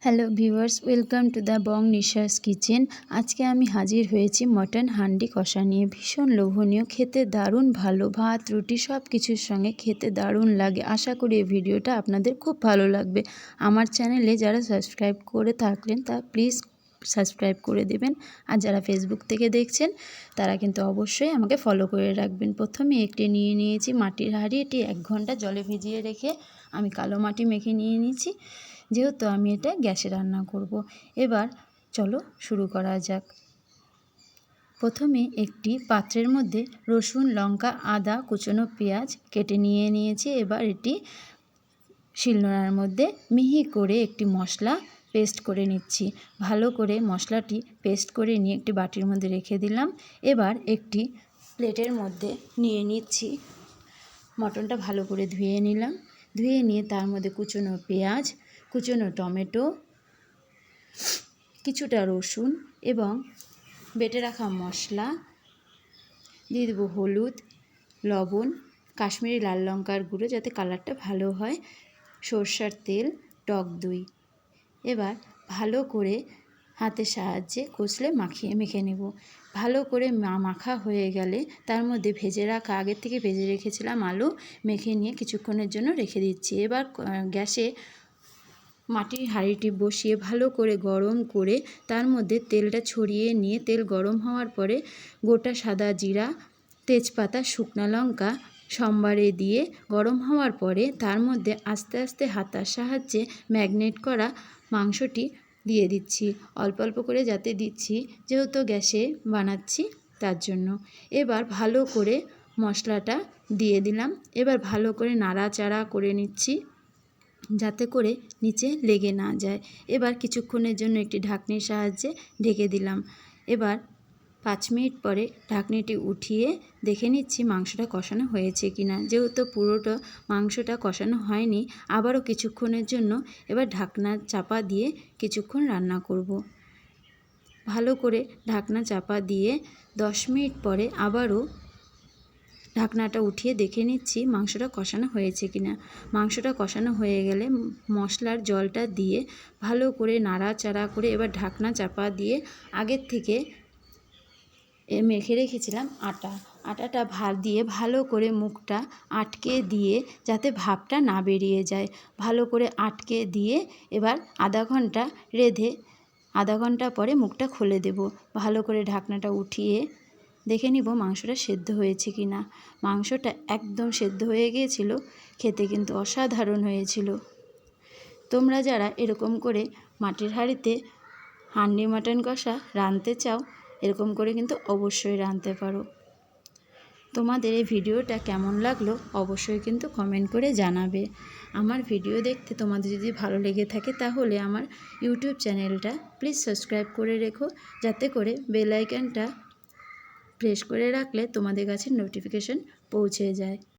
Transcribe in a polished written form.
Hello viewers, welcome to the Bong নিশাস kitchen. আজকে আমি হাজির হয়েছি মটন হান্ডি কষা নিয়ে। ভীষণ লোভনীয়, খেতে দারুণ ভালো, ভাত রুটি সব কিছুর সঙ্গে খেতে দারুণ লাগে। আশা করি এই ভিডিওটা আপনাদের খুব ভালো লাগবে। আমার চ্যানেলে যারা সাবস্ক্রাইব করে থাকলেন তা প্লিজ সাবস্ক্রাইব করে দেবেন, আর যারা ফেসবুক থেকে দেখছেন তারা কিন্তু অবশ্যই আমাকে ফলো করে রাখবেন। প্রথমে একটি নিয়ে নিয়েছি মাটির হাঁড়ি। এটি 1 ঘন্টা জলে ভিজিয়ে রেখে আমি কালো মাটি মেখে নিয়ে নিয়েছি, যেহেতু আমি এটা গ্যাসে রান্না করব। এবার চলো শুরু করা যাক। প্রথমে একটি পাত্রের মধ্যে রসুন, লঙ্কা, আদা, কুচনো পেঁয়াজ কেটে নিয়ে নিয়েছি। এবার এটি শিলনোড়ার মধ্যে মিহি করে একটি মশলা পেস্ট করে নিচ্ছি। ভালো করে মশলাটি পেস্ট করে নিয়ে একটি বাটির মধ্যে রেখে দিলাম। এবার একটি প্লেটের মধ্যে নিয়ে নিচ্ছি। মটনটা ভালো করে ধুয়ে নিলাম। ধুয়ে নিয়ে তার মধ্যে কুচনো পেঁয়াজ, কুচনো টমেটো, কিছুটা রসুন এবং বেটে রাখা মশলা দিয়ে দেবো, হলুদ, লবণ, কাশ্মীরি লাল লঙ্কার গুঁড়ো যাতে কালারটা ভালো হয়, সরষের তেল, টক দই। এবার ভালো করে হাতের সাহায্যে কষলে মেখে নেব। ভালো করে মাখা হয়ে গেলে তার মধ্যে আগের থেকে ভেজে রেখেছিলাম আলু মেখে নিয়ে কিছুক্ষণের জন্য রেখে দিচ্ছি। এবার গ্যাসে মাটির হাঁড়িটি বসিয়ে ভালো করে গরম করে তার মধ্যে তেলটা ছড়িয়ে নিয়ে তেল গরম হওয়ার পরে গোটা সাদা জিরা, তেজপাতা, শুকনো লঙ্কা সম্বারে দিয়ে গরম হওয়ার পরে তার মধ্যে আস্তে আস্তে হাতার সাহায্যে ম্যাগনেট করা মাংসটি দিয়ে দিচ্ছি। অল্প অল্প করে যাতে দিচ্ছি, যেহেতু গ্যাসে বানাচ্ছি তার জন্য। এবার ভালো করে মশলাটা দিয়ে দিলাম। এবার ভালো করে নাড়াচাড়া করে নিচ্ছি যাতে করে নিচে লেগে না যায়। এবার কিছুক্ষণের জন্য একটি ঢাকনির সাহায্যে ঢেকে দিলাম। এবার 5 মিনিট পরে ঢাকনিটি উঠিয়ে দেখে নিচ্ছি মাংসটা কষানো হয়েছে কিনা। যেহেতু পুরোটা মাংসটা কষানো হয়নি, আবারও কিছুক্ষণের জন্য এবার ঢাকনা চাপা দিয়ে কিছুক্ষণ রান্না করব। ভালো করে ঢাকনা চাপা দিয়ে 10 মিনিট পরে আবারও ঢাকনাটা উঠিয়ে দেখে নিচ্ছি মাংসটা কষানো হয়েছে কিনা। মাংসটা কষানো হয়ে গেলে মশলার জলটা দিয়ে ভালো করে নাড়াচাড়া করে এবার ঢাকনা চাপা দিয়ে আগের থেকে মেখে রেখেছিলাম আটাটা দিয়ে ভালো করে মুখটা আটকে দিয়ে যাতে ভাপটা না বেরিয়ে যায়, ভালো করে আটকে দিয়ে এবার আধা ঘন্টা পরে মুখটা খুলে দেব। ভালো করে ঢাকনাটা উঠিয়ে দেখে নিব মাংসটা সেদ্ধ হয়েছে কি না। মাংসটা একদম সেদ্ধ হয়ে গিয়েছিল, খেতে কিন্তু অসাধারণ হয়েছিল। তোমরা যারা এরকম করে মাটির হাঁড়িতে হান্ডি মাটন কষা রাঁধতে চাও, এরকম করে কিন্তু অবশ্যই রাঁধতে পারো। তোমাদের এই ভিডিওটা কেমন লাগলো অবশ্যই কিন্তু কমেন্ট করে জানাবে। আমার ভিডিও দেখতে তোমাদের যদি ভালো লেগে থাকে তাহলে আমার ইউটিউব চ্যানেলটা প্লিজ সাবস্ক্রাইব করে রেখো, যাতে করে বেল আইকনটা প্রেস করে রাখলে তোমাদের কাছে নোটিফিকেশন পৌঁছে যায়।